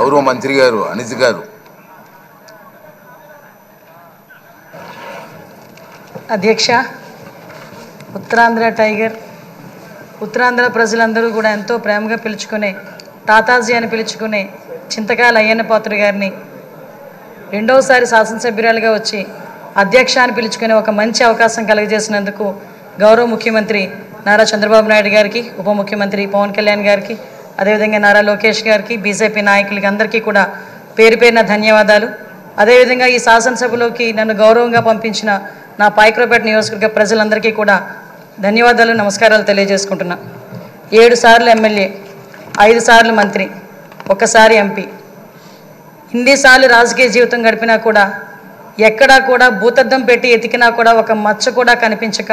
గౌరవ మంత్రి గారు అనిత గారు. అధ్యక్ష, ఉత్తరాంధ్ర టైగర్, ఉత్తరాంధ్ర ప్రజలందరూ కూడా ఎంతో ప్రేమగా పిలుచుకునే తాతాజీ అని పిలుచుకునే చింతకాయల అయ్యన్న పాత్రుడు గారిని రెండవసారి శాసనసభ్యురాలుగా వచ్చి అధ్యక్ష అని పిలుచుకునే ఒక మంచి అవకాశం కలుగజేసినందుకు గౌరవ ముఖ్యమంత్రి నారా చంద్రబాబు నాయుడు గారికి, ఉప ముఖ్యమంత్రి పవన్ కళ్యాణ్ గారికి, అదేవిధంగా నారా లోకేష్ గారికి, బీజేపీ నాయకులకి అందరికీ కూడా పేరు పేరున ధన్యవాదాలు. అదేవిధంగా ఈ శాసనసభలోకి నన్ను గౌరవంగా పంపించిన నా పాయకరావుపేట నియోజకవర్గ ప్రజలందరికీ కూడా ధన్యవాదాలు, నమస్కారాలు తెలియజేసుకుంటున్నా. 7 సార్లు ఎమ్మెల్యే, 5 సార్లు మంత్రి, 1 సారి ఎంపీ, ఇన్నిసార్లు రాజకీయ జీవితం గడిపినా కూడా ఎక్కడా కూడా భూతద్దం పెట్టి ఎతికినా కూడా ఒక మచ్చ కూడా కనిపించక,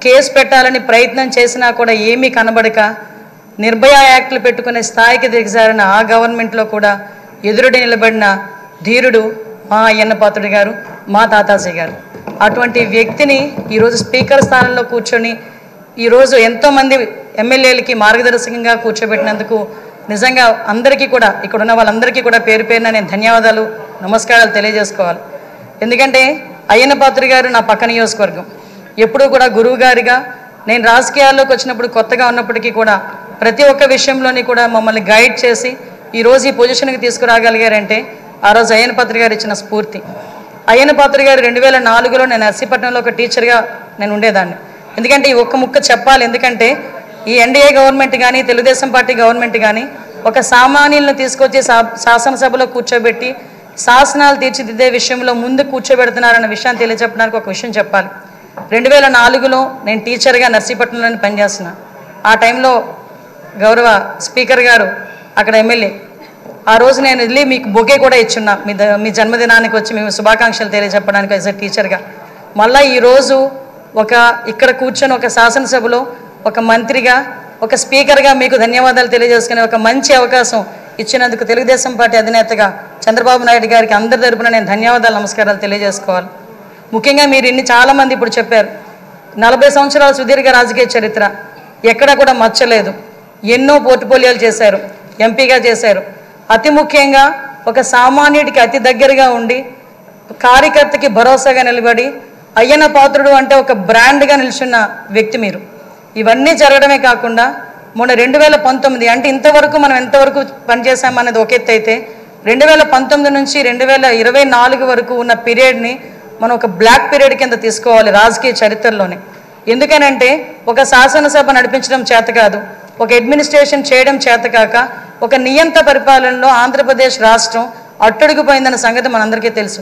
కేసు పెట్టాలని ప్రయత్నం చేసినా కూడా ఏమీ కనబడక, నిర్భయ యాక్ట్లు పెట్టుకునే స్థాయికి దిగజారిన ఆ గవర్నమెంట్లో కూడా ఎదురుడి నిలబడిన ధీరుడు మా అయ్యన్న పాత్రుడు గారు, మా తాతాజీ గారు. అటువంటి వ్యక్తిని ఈరోజు స్పీకర్ స్థానంలో కూర్చొని ఈరోజు ఎంతోమంది ఎమ్మెల్యేలకి మార్గదర్శకంగా కూర్చోబెట్టినందుకు నిజంగా అందరికీ కూడా, ఇక్కడ ఉన్న వాళ్ళందరికీ కూడా పేరు పేరున నేను ధన్యవాదాలు, నమస్కారాలు తెలియజేసుకోవాలి. ఎందుకంటే అయ్యన్న పాత్రుడు గారు నా పక్క నియోజకవర్గం. ఎప్పుడూ కూడా గురువు గారిగా నేను రాజకీయాల్లోకి వచ్చినప్పుడు కొత్తగా ఉన్నప్పటికీ కూడా ప్రతి ఒక్క విషయంలోని కూడా మమ్మల్ని గైడ్ చేసి ఈరోజు ఈ పొజిషన్కి తీసుకురాగలిగారంటే ఆ రోజు అయ్యన్న పాత్రుడు గారు ఇచ్చిన స్ఫూర్తి. అయ్యన్న పాత్రుడు గారు 2004లో నేను నర్సీపట్నంలో ఒక టీచర్గా నేను ఉండేదాన్ని. ఎందుకంటే ఈ ఒక్క ముక్క చెప్పాలి, ఎందుకంటే ఈ ఎన్డీఏ గవర్నమెంట్ కానీ తెలుగుదేశం పార్టీ గవర్నమెంట్ కానీ ఒక సామాన్యులను తీసుకొచ్చి శాసనసభలో కూర్చోబెట్టి శాసనాలు తీర్చిదిద్దే విషయంలో ముందు కూర్చోబెడుతున్నారన్న విషయాన్ని తెలియజెప్పడానికి ఒక విషయం చెప్పాలి. 2004లో నేను టీచర్గా నర్సీపట్నంలో పనిచేస్తున్నా. ఆ టైంలో గౌరవ స్పీకర్ గారు అక్కడ ఎమ్మెల్యే. ఆ రోజు నేను వెళ్ళి మీకు బొకే కూడా ఇచ్చున్నా, మీ జన్మదినానికి వచ్చి మేము శుభాకాంక్షలు తెలియజెప్పడానికి యాజ్ ఎ టీచర్గా. మళ్ళీ ఈరోజు ఇక్కడ కూర్చొని ఒక శాసనసభలో ఒక మంత్రిగా, ఒక స్పీకర్గా మీకు ధన్యవాదాలు తెలియజేసుకునే ఒక మంచి అవకాశం ఇచ్చినందుకు తెలుగుదేశం పార్టీ అధినేతగా చంద్రబాబు నాయుడు గారికి అందరి తరపున నేను ధన్యవాదాలు, నమస్కారాలు తెలియజేసుకోవాలి. ముఖ్యంగా మీరు చాలామంది ఇప్పుడు చెప్పారు, 40 సంవత్సరాల సుదీర్ఘ రాజకీయ చరిత్ర, ఎక్కడ కూడా మచ్చలేదు, ఎన్నో పోర్ట్ఫోలియోలు చేశారు, ఎంపీగా చేశారు. అతి ముఖ్యంగా ఒక సామాన్యుడికి అతి దగ్గరగా ఉండి కార్యకర్తకి భరోసాగా నిలబడి అయ్యన్న పాత్రుడు అంటే ఒక బ్రాండ్గా నిల్చున్న వ్యక్తి మీరు. ఇవన్నీ జరగడమే కాకుండా మొన్న 2019 అంటే ఇంతవరకు మనం ఎంతవరకు పనిచేసామనేది ఒక ఎత్తు అయితే 2019 నుంచి 2024 వరకు ఉన్న పీరియడ్ని మనం ఒక బ్లాక్ పీరియడ్ కింద తీసుకోవాలి రాజకీయ చరిత్రలోనే. ఎందుకనంటే ఒక శాసనసభ నడిపించడం చేత కాదు, ఒక అడ్మినిస్ట్రేషన్ చేయడం చేత కాక ఒక నియంత పరిపాలనలో ఆంధ్రప్రదేశ్ రాష్ట్రం అట్టడుగుపోయిందన్న సంగతి మనందరికీ తెలుసు.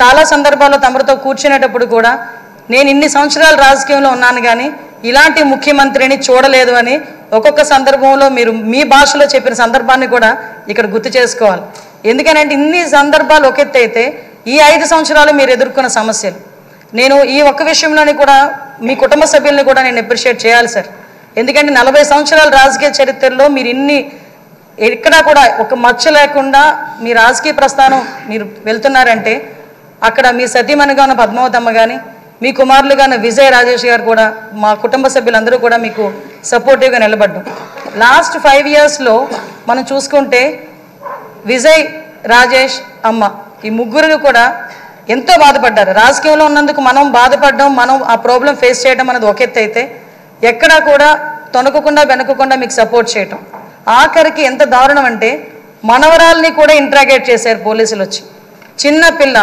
చాలా సందర్భాల్లో తమరితో కూర్చునేటప్పుడు కూడా నేను ఇన్ని సంవత్సరాలు రాజకీయంలో ఉన్నాను కానీ ఇలాంటి ముఖ్యమంత్రిని చూడలేదు అని ఒక్కొక్క సందర్భంలో మీరు మీ భాషలో చెప్పిన సందర్భాన్ని కూడా ఇక్కడ గుర్తు చేసుకోవాలి. ఎందుకనంటే ఇన్ని సందర్భాలు ఒక ఎత్తు అయితే ఈ 5 సంవత్సరాలు మీరు ఎదుర్కొన్న సమస్యలు, నేను ఈ ఒక్క విషయంలోని కూడా మీ కుటుంబ సభ్యుల్ని కూడా నేను అప్రిషియేట్ చేయాలి సార్. ఎందుకంటే 40 సంవత్సరాల రాజకీయ చరిత్రలో మీరు ఎక్కడా కూడా ఒక మచ్చ లేకుండా మీ రాజకీయ ప్రస్థానం మీరు వెళ్తున్నారంటే అక్కడ మీ సతీమణిగా ఉన్న పద్మావతమ్మ కానీ, మీ కుమారులుగా ఉన్న విజయ్ రాజేష్ గారు కూడా, మా కుటుంబ సభ్యులందరూ కూడా మీకు సపోర్టివ్గా నిలబడ్డాం. లాస్ట్ 5 ఇయర్స్లో మనం చూసుకుంటే విజయ్, రాజేష్, అమ్మ ఈ ముగ్గురు కూడా ఎంతో బాధపడ్డారు. రాజకీయంలో ఉన్నందుకు మనం బాధపడడం, మనం ఆ ప్రాబ్లం ఫేస్ చేయడం అనేది ఒక ఎత్తు అయితే ఎక్కడా కూడా తొనకకుండా వెనకకుండా మీకు సపోర్ట్ చేయటం. ఆఖరికి ఎంత దారుణం అంటే మనవరాల్ని కూడా ఇంట్రాగేట్ చేశారు పోలీసులు వచ్చి. చిన్న పిల్ల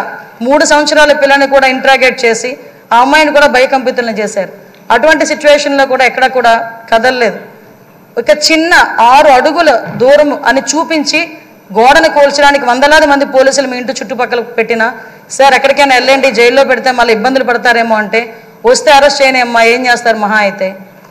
3 సంవత్సరాల పిల్లని కూడా ఇంట్రాగేట్ చేసి ఆ అమ్మాయిని కూడా భయకంపితులను చేశారు. అటువంటి సిచ్యువేషన్లో కూడా ఎక్కడ కూడా కదలలేదు. ఒక చిన్న 6 అడుగుల దూరం అని చూపించి గోడను కోల్చడానికి వందలాది మంది పోలీసులు మీ ఇంటి చుట్టుపక్కల పెట్టినా సార్ ఎక్కడికైనా వెళ్ళండి, జైల్లో పెడితే మళ్ళీ ఇబ్బందులు పడతారేమో అంటే వస్తే అరెస్ట్ చేయని అమ్మా ఏం చేస్తారు, మహా అయితే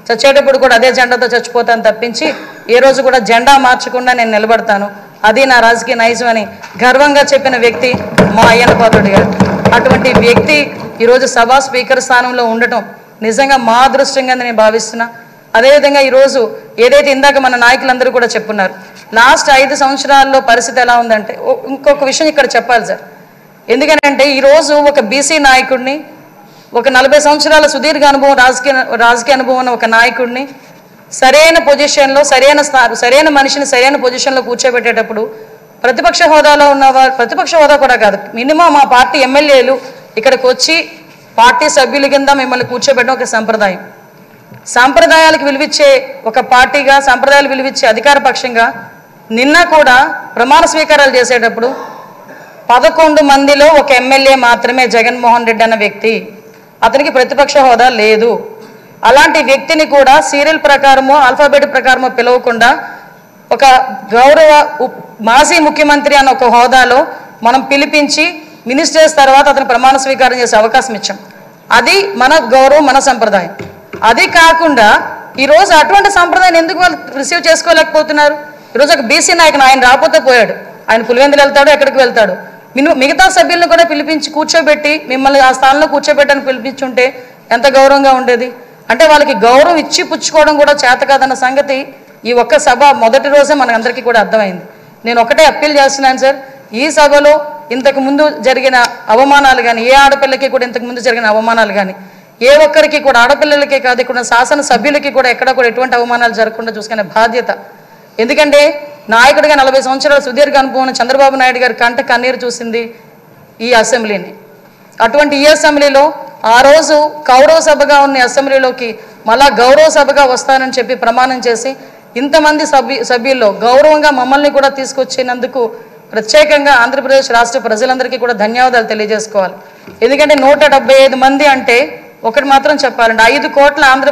చచ్చేటప్పుడు కూడా అదే జెండాతో చచ్చిపోతాను తప్పించి ఏ రోజు కూడా జెండా మార్చకుండా నేను నిలబడతాను, అది నా రాజకీయ నైజం అని గర్వంగా చెప్పిన వ్యక్తి మా అయ్యన్న పాత్రుడు గారు. అటువంటి వ్యక్తి ఈరోజు సభా స్పీకర్ స్థానంలో ఉండటం నిజంగా మా అదృష్టంగా నేను భావిస్తున్నా. అదేవిధంగా ఈరోజు ఏదైతే ఇందాక మన నాయకులందరూ కూడా చెప్పున్నారు, లాస్ట్ 5 సంవత్సరాల్లో పరిస్థితి ఎలా ఉందంటే ఇంకొక విషయం ఇక్కడ చెప్పాలి సార్. ఎందుకంటే ఈరోజు ఒక బీసీ నాయకుడిని, ఒక 40 సంవత్సరాల సుదీర్ఘ అనుభవం రాజకీయ అనుభవం ఉన్న ఒక నాయకుడిని సరైన పొజిషన్లో సరైన మనిషిని సరైన పొజిషన్లో కూర్చోబెట్టేటప్పుడు ప్రతిపక్ష హోదాలో ఉన్నవారు, ప్రతిపక్ష హోదా కూడా కాదు, మినిమం మా పార్టీ ఎమ్మెల్యేలు ఇక్కడికి వచ్చి పార్టీ సభ్యుల కింద మిమ్మల్ని కూర్చోబెట్టడం ఒక సంప్రదాయం. సాంప్రదాయాలకు విలువిచ్చే ఒక పార్టీగా, సాంప్రదాయాలు విలువిచ్చే అధికార పక్షంగా నిన్న కూడా ప్రమాణ స్వీకారాలు చేసేటప్పుడు 11 మందిలో ఒక ఎమ్మెల్యే మాత్రమే జగన్మోహన్ రెడ్డి అన్న వ్యక్తి, అతనికి ప్రతిపక్ష హోదా లేదు. అలాంటి వ్యక్తిని కూడా సీరియల్ ప్రకారమో ఆల్ఫాబెట్ ప్రకారమో పిలవకుండా ఒక గౌరవ మాజీ ముఖ్యమంత్రి అన్న ఒక హోదాలో మనం పిలిపించి మినిస్టర్స్ తర్వాత అతను ప్రమాణ స్వీకారం చేసే అవకాశం ఇచ్చాం. అది మన గౌరవం, మన సంప్రదాయం. అది కాకుండా ఈరోజు అటువంటి సంప్రదాయాన్ని ఎందుకు వాళ్ళు రిసీవ్ చేసుకోలేకపోతున్నారు? ఈరోజు ఒక బీసీ నాయకుడు, ఆయన రాకపోతే పోయాడు, ఆయన పులివెందులు వెళ్తాడు, ఎక్కడికి వెళ్తాడు. మిగతా సభ్యులను కూడా పిలిపించి కూర్చోబెట్టి మిమ్మల్ని ఆ స్థానంలో కూర్చోబెట్టని పిలిపించుంటే ఎంత గౌరవంగా ఉండేది. అంటే వాళ్ళకి గౌరవం ఇచ్చి పుచ్చుకోవడం కూడా చేత కాదన్న సంగతి ఈ ఒక్క సభ మొదటి రోజే మనందరికీ కూడా అర్థమైంది. నేను ఒకటే అప్పీల్ చేస్తున్నాను సార్, ఈ సభలో ఇంతకు ముందు జరిగిన అవమానాలు కానీ, ఏ ఆడపిల్లకి కూడా ఇంతకు ముందు జరిగిన అవమానాలు కానీ, ఏ ఒక్కరికి కూడా, ఆడపిల్లలకే కాదు ఇక్కడ శాసన సభ్యులకి కూడా ఎక్కడ కూడా ఎటువంటి అవమానాలు జరగకుండా చూసుకునే బాధ్యత. ఎందుకంటే నాయకుడిగా 40 సంవత్సరాల సుదీర్ఘ అనుభవం చంద్రబాబు నాయుడు గారి కంట కన్నీరు చూసింది ఈ అసెంబ్లీని. అటువంటి ఈ అసెంబ్లీలో ఆ రోజు కౌరవ సభగా ఉన్న అసెంబ్లీలోకి మళ్ళా గౌరవ సభగా వస్తానని చెప్పి ప్రమాణం చేసి ఇంతమంది సభ్యుల్లో గౌరవంగా మమ్మల్ని కూడా తీసుకొచ్చినందుకు ప్రత్యేకంగా ఆంధ్రప్రదేశ్ రాష్ట్ర ప్రజలందరికీ కూడా ధన్యవాదాలు తెలియజేసుకోవాలి. ఎందుకంటే 175 మంది అంటే ఒకటి మాత్రం చెప్పాలండి, 5 కోట్ల ఆంధ్ర